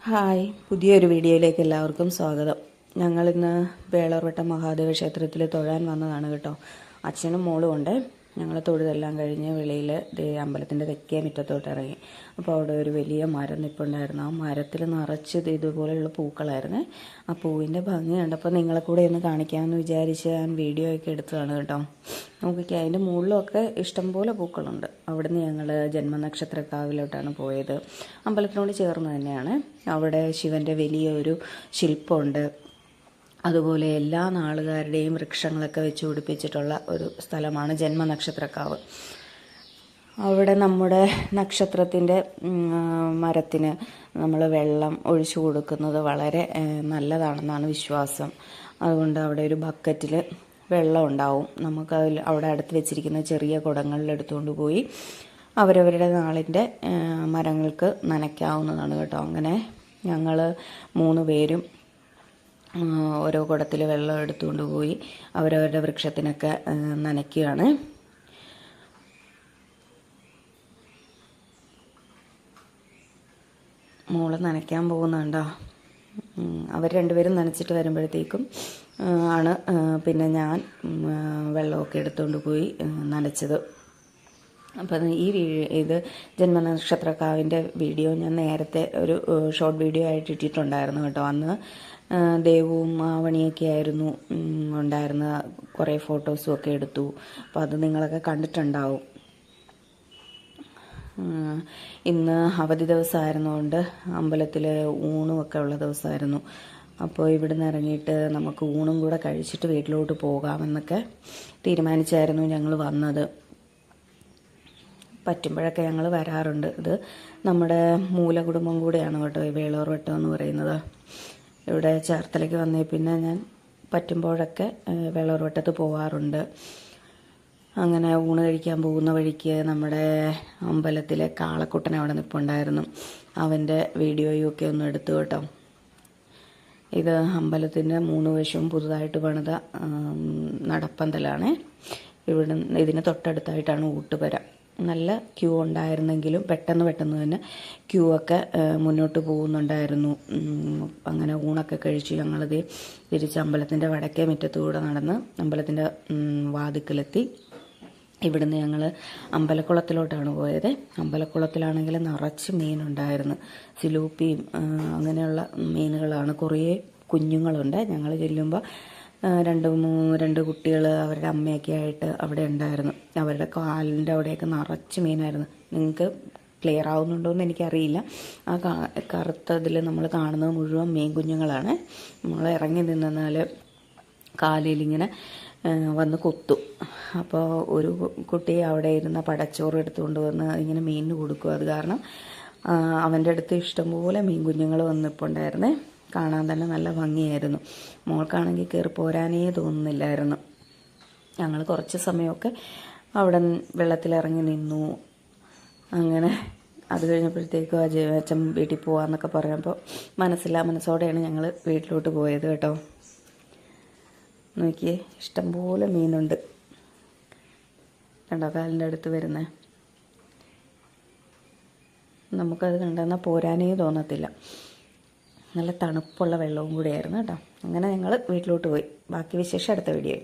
Hi, പുതിയൊരു വീഡിയോയിലേക്ക് എല്ലാവർക്കും സ്വാഗതം. ഞങ്ങളിന്ന് വേളർവട്ടം മഹാദേവ ക്ഷേത്രത്തിൽ തൊഴാൻ വന്നതാണ് കേട്ടോ. അച്ഛനും മോളും ഉണ്ട്. ഞങ്ങൾ തൊഴുതെല്ലാം കഴിഞ്ഞ് വെളിയിൽ അമ്പലത്തിൻ്റെ തെക്കേ മുറ്റത്തോട്ട് ഇറങ്ങി. അപ്പോൾ അവിടെ ഒരു വലിയ മരം നിൽപ്പുണ്ടായിരുന്നു. ആ മരത്തിൽ നിറച്ച് ഇതുപോലെയുള്ള പൂക്കളായിരുന്നു. ആ പൂവിൻ്റെ ഭംഗി കണ്ടപ്പോൾ നിങ്ങളെ കൂടെ ഒന്ന് കാണിക്കാമെന്ന് വിചാരിച്ച് ഞാൻ വീഡിയോ ഒക്കെ എടുത്തതാണ് കേട്ടോ. നോക്കിക്കുക, അതിൻ്റെ മുകളിലൊക്കെ ഇഷ്ടംപോലെ പൂക്കളുണ്ട്. അവിടുന്ന് ഞങ്ങൾ ജന്മനക്ഷത്രക്കാവിലോട്ടാണ് പോയത്. അമ്പലത്തിനോട് ചേർന്ന് തന്നെയാണ്. അവിടെ ശിവൻ്റെ വലിയൊരു ശില്പമുണ്ട്. അതുപോലെ എല്ലാ നാളുകാരുടെയും വൃക്ഷങ്ങളൊക്കെ വെച്ച് പിടിപ്പിച്ചിട്ടുള്ള ഒരു സ്ഥലമാണ് ജന്മനക്ഷത്രക്കാവ്. അവിടെ നമ്മുടെ നക്ഷത്രത്തിൻ്റെ മരത്തിന് നമ്മൾ വെള്ളം ഒഴിച്ചു കൊടുക്കുന്നത് വളരെ നല്ലതാണെന്നാണ് വിശ്വാസം. അതുകൊണ്ട് അവിടെ ഒരു ബക്കറ്റിൽ വെള്ളം ഉണ്ടാവും. നമുക്ക് അവിടെ അടുത്ത് വെച്ചിരിക്കുന്ന ചെറിയ കുടങ്ങളിൽ എടുത്തുകൊണ്ട് പോയി അവരവരുടെ നാളിൻ്റെ മരങ്ങൾക്ക് നനയ്ക്കാവുന്നതാണ് കേട്ടോ. അങ്ങനെ ഞങ്ങൾ 3 പേരും ഓരോ കുടത്തിൽ വെള്ളം എടുത്തുകൊണ്ട് പോയി അവരവരുടെ വൃക്ഷത്തിനൊക്കെ നനയ്ക്കുകയാണ്. മോള് നനയ്ക്കാൻ പോകുന്നുണ്ടോ? അവർ രണ്ടുപേരും നനച്ചിട്ട് വരുമ്പോഴത്തേക്കും ആണ് പിന്നെ ഞാൻ വെള്ളമൊക്കെ എടുത്തുകൊണ്ട് പോയി നനച്ചത്. അപ്പം ഇത് ജന്മനക്ഷത്രക്കാവിൻ്റെ വീഡിയോ ഞാൻ നേരത്തെ ഒരു ഷോർട്ട് വീഡിയോ ആയിട്ട് ഇട്ടിട്ടുണ്ടായിരുന്നു കേട്ടോ. അന്ന് ദേവും ആവണിയൊക്കെ ആയിരുന്നു ഉണ്ടായിരുന്ന. കുറേ ഫോട്ടോസും ഒക്കെ എടുത്തു. അപ്പോൾ അത് നിങ്ങളൊക്കെ കണ്ടിട്ടുണ്ടാവും. ഇന്ന് അവധി ദിവസമായിരുന്നുകൊണ്ട് അമ്പലത്തിൽ ഊണുമൊക്കെ ഉള്ള ദിവസമായിരുന്നു. അപ്പോൾ ഇവിടുന്ന് ഇറങ്ങിയിട്ട് നമുക്ക് ഊണും കൂടെ കഴിച്ചിട്ട് വീട്ടിലോട്ട് പോകാമെന്നൊക്കെ തീരുമാനിച്ചായിരുന്നു ഞങ്ങൾ വന്നത്. പറ്റുമ്പോഴൊക്കെ ഞങ്ങൾ വരാറുണ്ട്. ഇത് നമ്മുടെ മൂലകുടുംബം കൂടെയാണ് കേട്ടോ ഈ വേളൂർവട്ടം എന്ന് പറയുന്നത്. ഇവിടെ ചേർത്തലയ്ക്ക് വന്നേ പിന്നെ ഞാൻ പറ്റുമ്പോഴൊക്കെ വേളൂർവട്ടത്ത് പോകാറുണ്ട്. അങ്ങനെ ഊണ് കഴിക്കാൻ പോകുന്ന വഴിക്ക് നമ്മുടെ അമ്പലത്തിലെ കാളക്കുട്ടൻ അവിടെ നിൽപ്പുണ്ടായിരുന്നു. അവൻ്റെ വീഡിയോയും ഒക്കെ ഒന്ന് എടുത്തു കേട്ടോ. ഇത് അമ്പലത്തിൻ്റെ 3 വശവും പുതുതായിട്ട് പണിത നടപ്പന്തലാണ്. ഇതിന് തൊട്ടടുത്തായിട്ടാണ് ഊട്ടുപുര. നല്ല ക്യൂ ഉണ്ടായിരുന്നെങ്കിലും പെട്ടെന്ന് തന്നെ ക്യൂ ഒക്കെ മുന്നോട്ട് പോകുന്നുണ്ടായിരുന്നു. അങ്ങനെ ഊണൊക്കെ കഴിച്ച് ഞങ്ങളത് തിരിച്ച് അമ്പലത്തിൻ്റെ വടക്കേ മുറ്റത്തൂടെ നടന്ന് അമ്പലത്തിൻ്റെ വാതിക്കലെത്തി. ഇവിടുന്ന് ഞങ്ങൾ അമ്പലക്കുളത്തിലോട്ടാണ് പോയത്. അമ്പലക്കുളത്തിലാണെങ്കിൽ നിറച്ച് മീനുണ്ടായിരുന്നു. സിലൂപ്പിയും അങ്ങനെയുള്ള മീനുകളാണ്. കുറേ കുഞ്ഞുങ്ങളുണ്ട്. ഞങ്ങൾ ചെല്ലുമ്പോൾ 2 കുട്ടികൾ അവരുടെ അമ്മയൊക്കെ ആയിട്ട് അവിടെ ഉണ്ടായിരുന്നു. അവരുടെ കാലിൻ്റെ അവിടെയൊക്കെ നിറച്ച് മീനായിരുന്നു. നിങ്ങൾക്ക് ക്ലിയർ ആവുന്നുണ്ടോ എന്ന് എനിക്കറിയില്ല. ആ കറുത്തതിൽ നമ്മൾ കാണുന്നത് മുഴുവൻ മീൻ കുഞ്ഞുങ്ങളാണ്. നമ്മൾ ഇറങ്ങി നിന്നാൽ കാലിലിങ്ങനെ വന്ന് കൊത്തും. അപ്പോൾ ഒരു കുട്ടി അവിടെ ഇരുന്ന പടച്ചോറ് എടുത്തുകൊണ്ട് വന്ന് ഇങ്ങനെ മീനിന് കൊടുക്കും. അത് കാരണം അവൻ്റെ അടുത്ത് ഇഷ്ടംപോലെ മീൻ കുഞ്ഞുങ്ങൾ വന്നിട്ടുണ്ടായിരുന്നേ. കാണാൻ തന്നെ നല്ല ഭംഗിയായിരുന്നു. മോൾക്കാണെങ്കിൽ കയറി പോരാനേ തോന്നുന്നില്ലായിരുന്നു. ഞങ്ങൾ കുറച്ച് സമയമൊക്കെ അവിടെ വെള്ളത്തിലിറങ്ങി നിന്നു. അങ്ങനെ അത് കഴിഞ്ഞപ്പോഴത്തേക്കും അച്ഛൻ വീട്ടിൽ പോകാമെന്നൊക്കെ പറയുമ്പോൾ മനസ്സോടെയാണ് ഞങ്ങൾ വീട്ടിലോട്ട് പോയത് കേട്ടോ. നോക്കിയേ, ഇഷ്ടംപോലെ മീനുണ്ട് കണ്ടോ കാലിൻ്റെ അടുത്ത് വരുന്നത്. നമുക്കത് കണ്ടെന്നാൽ പോരാനേ തോന്നത്തില്ല. നല്ല തണുപ്പുള്ള വെള്ളവും കൂടിയായിരുന്നു കേട്ടോ. അങ്ങനെ ഞങ്ങൾ വീട്ടിലോട്ട് പോയി. ബാക്കി വിശേഷം അടുത്ത വീഡിയോയിൽ.